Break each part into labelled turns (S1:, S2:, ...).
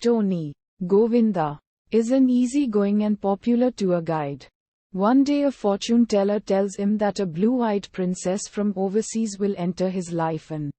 S1: Tony, Govinda, is an easygoing and popular tour guide. One day a fortune teller tells him that a blue-eyed princess from overseas will enter his life and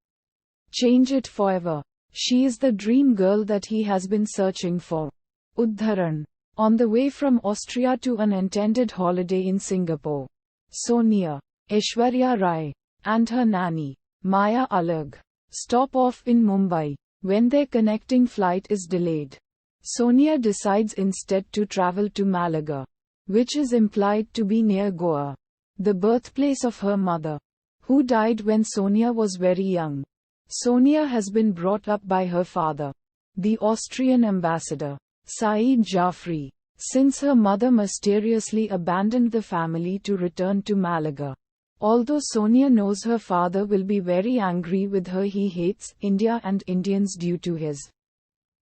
S1: change it forever. She is the dream girl that he has been searching for. Udharan. On the way from Austria to an intended holiday in Singapore, Sonia, Aishwarya Rai, and her nanny, Maya Alag, stop off in Mumbai. When their connecting flight is delayed, Sonia decides instead to travel to Malaga, which is implied to be near Goa, the birthplace of her mother, who died when Sonia was very young. Sonia has been brought up by her father, the Austrian ambassador, Saeed Jaffrey, since her mother mysteriously abandoned the family to return to Malaga. Although Sonia knows her father will be very angry with her, he hates India and Indians due to his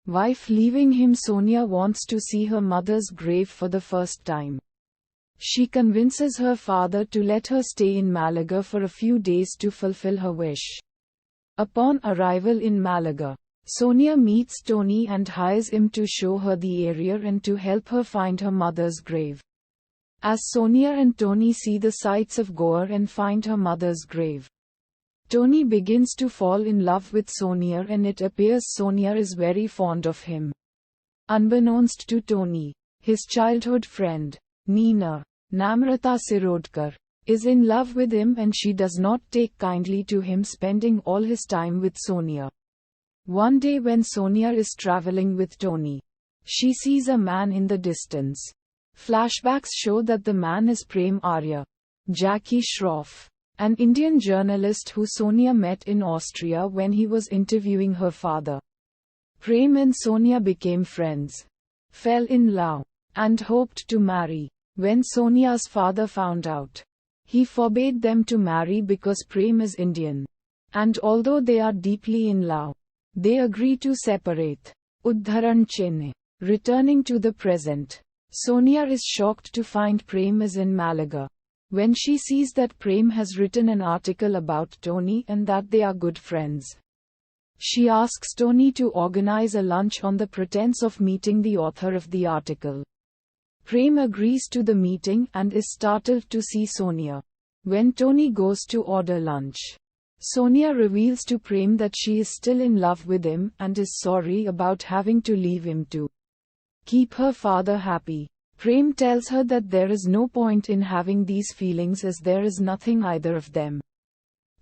S1: wife leaving him. Sonia wants to see her mother's grave for the first time. She convinces her father to let her stay in Malaga for a few days to fulfill her wish. Upon arrival in Malaga, Sonia meets Tony and hires him to show her the area and to help her find her mother's grave. As Sonia and Tony see the sights of Goa and find her mother's grave, Tony begins to fall in love with Sonia, and it appears Sonia is very fond of him. Unbeknownst to Tony, his childhood friend, Nina, Namrata Sirodkar, is in love with him, and she does not take kindly to him spending all his time with Sonia. One day when Sonia is traveling with Tony, she sees a man in the distance. Flashbacks show that the man is Prem Arya, Jackie Shroff, an Indian journalist who Sonia met in Austria when he was interviewing her father. Prem and Sonia became friends, fell in love, and hoped to marry. When Sonia's father found out, he forbade them to marry because Prem is Indian. And although they are deeply in love, they agree to separate. Udharan Chenne. Returning to the present, Sonia is shocked to find Prem is in Malaga. When she sees that Prem has written an article about Tony and that they are good friends, she asks Tony to organize a lunch on the pretense of meeting the author of the article. Prem agrees to the meeting and is startled to see Sonia. When Tony goes to order lunch, Sonia reveals to Prem that she is still in love with him and is sorry about having to leave him to keep her father happy. Prem tells her that there is no point in having these feelings as there is nothing either of them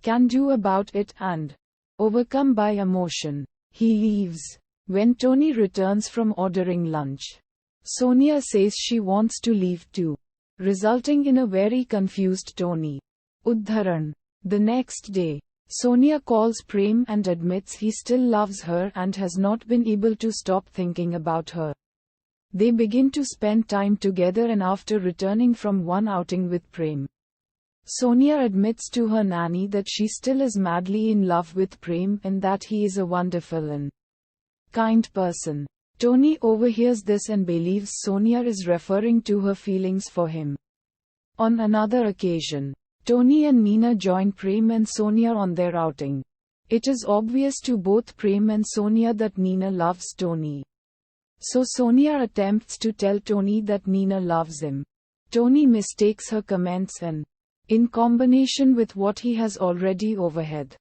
S1: can do about it, and, overcome by emotion, he leaves. When Tony returns from ordering lunch, Sonia says she wants to leave too, resulting in a very confused Tony. Udharan. The next day, Sonia calls Prem and admits he still loves her and has not been able to stop thinking about her. They begin to spend time together, and after returning from one outing with Prem, Sonia admits to her nanny that she still is madly in love with Prem and that he is a wonderful and kind person. Tony overhears this and believes Sonia is referring to her feelings for him. On another occasion, Tony and Nina join Prem and Sonia on their outing. It is obvious to both Prem and Sonia that Nina loves Tony. So Sonia attempts to tell Tony that Nina loves him. Tony mistakes her comments and, in combination with what he has already overheard,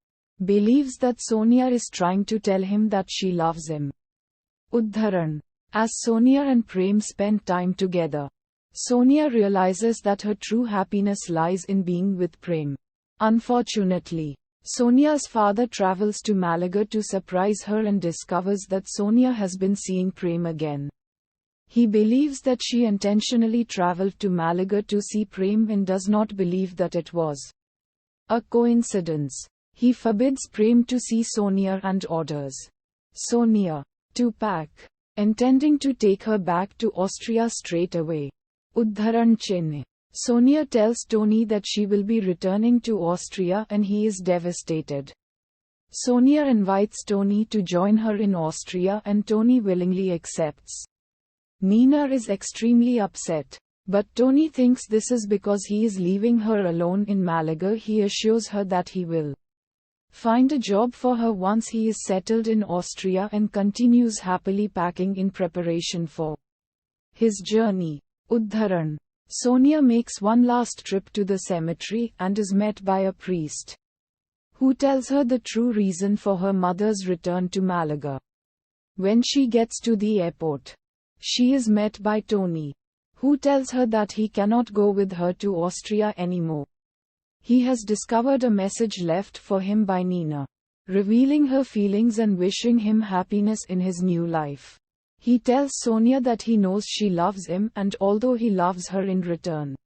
S1: believes that Sonia is trying to tell him that she loves him. Udharan. As Sonia and Prem spend time together, Sonia realizes that her true happiness lies in being with Prem. Unfortunately, Sonia's father travels to Malaga to surprise her and discovers that Sonia has been seeing Prem again. He believes that she intentionally traveled to Malaga to see Prem and does not believe that it was a coincidence. He forbids Prem to see Sonia and orders Sonia to pack, intending to take her back to Austria straight away. Udharan Chenne. Sonia tells Tony that she will be returning to Austria and he is devastated. Sonia invites Tony to join her in Austria and Tony willingly accepts. Nina is extremely upset, but Tony thinks this is because he is leaving her alone in Malaga. He assures her that he will find a job for her once he is settled in Austria and continues happily packing in preparation for his journey. Uddharan. Sonia makes one last trip to the cemetery and is met by a priest who tells her the true reason for her mother's return to Malaga. When she gets to the airport, she is met by Tony, who tells her that he cannot go with her to Austria anymore. He has discovered a message left for him by Nina, revealing her feelings and wishing him happiness in his new life. He tells Sonia that he knows she loves him, and although he loves her in return,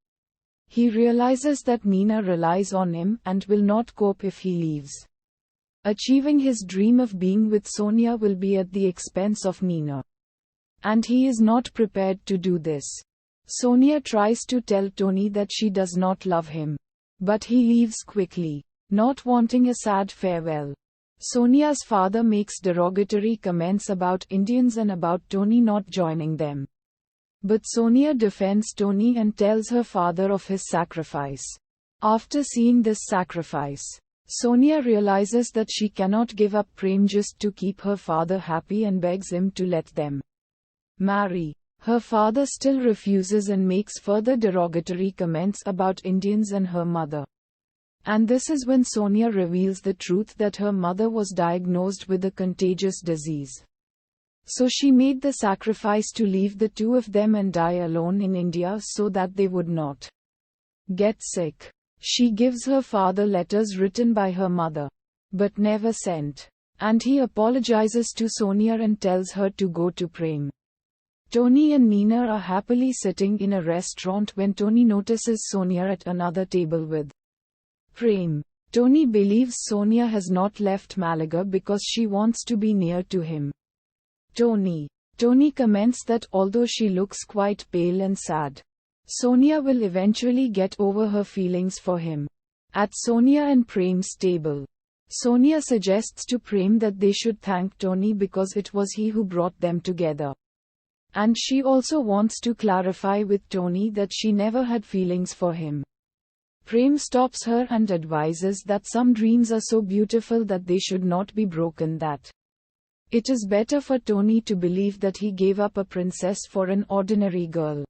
S1: he realizes that Nina relies on him and will not cope if he leaves. Achieving his dream of being with Sonia will be at the expense of Nina, and he is not prepared to do this. Sonia tries to tell Tony that she does not love him, but he leaves quickly, not wanting a sad farewell. Sonia's father makes derogatory comments about Indians and about Tony not joining them. But Sonia defends Tony and tells her father of his sacrifice. After seeing this sacrifice, Sonia realizes that she cannot give up Prem just to keep her father happy and begs him to let them marry. Her father still refuses and makes further derogatory comments about Indians and her mother. And this is when Sonia reveals the truth that her mother was diagnosed with a contagious disease. So she made the sacrifice to leave the two of them and die alone in India so that they would not get sick. She gives her father letters written by her mother, but never sent. And he apologizes to Sonia and tells her to go to Prem. Tony and Nina are happily sitting in a restaurant when Tony notices Sonia at another table with Prem. Tony believes Sonia has not left Malaga because she wants to be near to him. Tony comments that although she looks quite pale and sad, Sonia will eventually get over her feelings for him. At Sonia and Prem's table, Sonia suggests to Prem that they should thank Tony because it was he who brought them together. And she also wants to clarify with Tony that she never had feelings for him. Prem stops her and advises that some dreams are so beautiful that they should not be broken, that it is better for Tony to believe that he gave up a princess for an ordinary girl.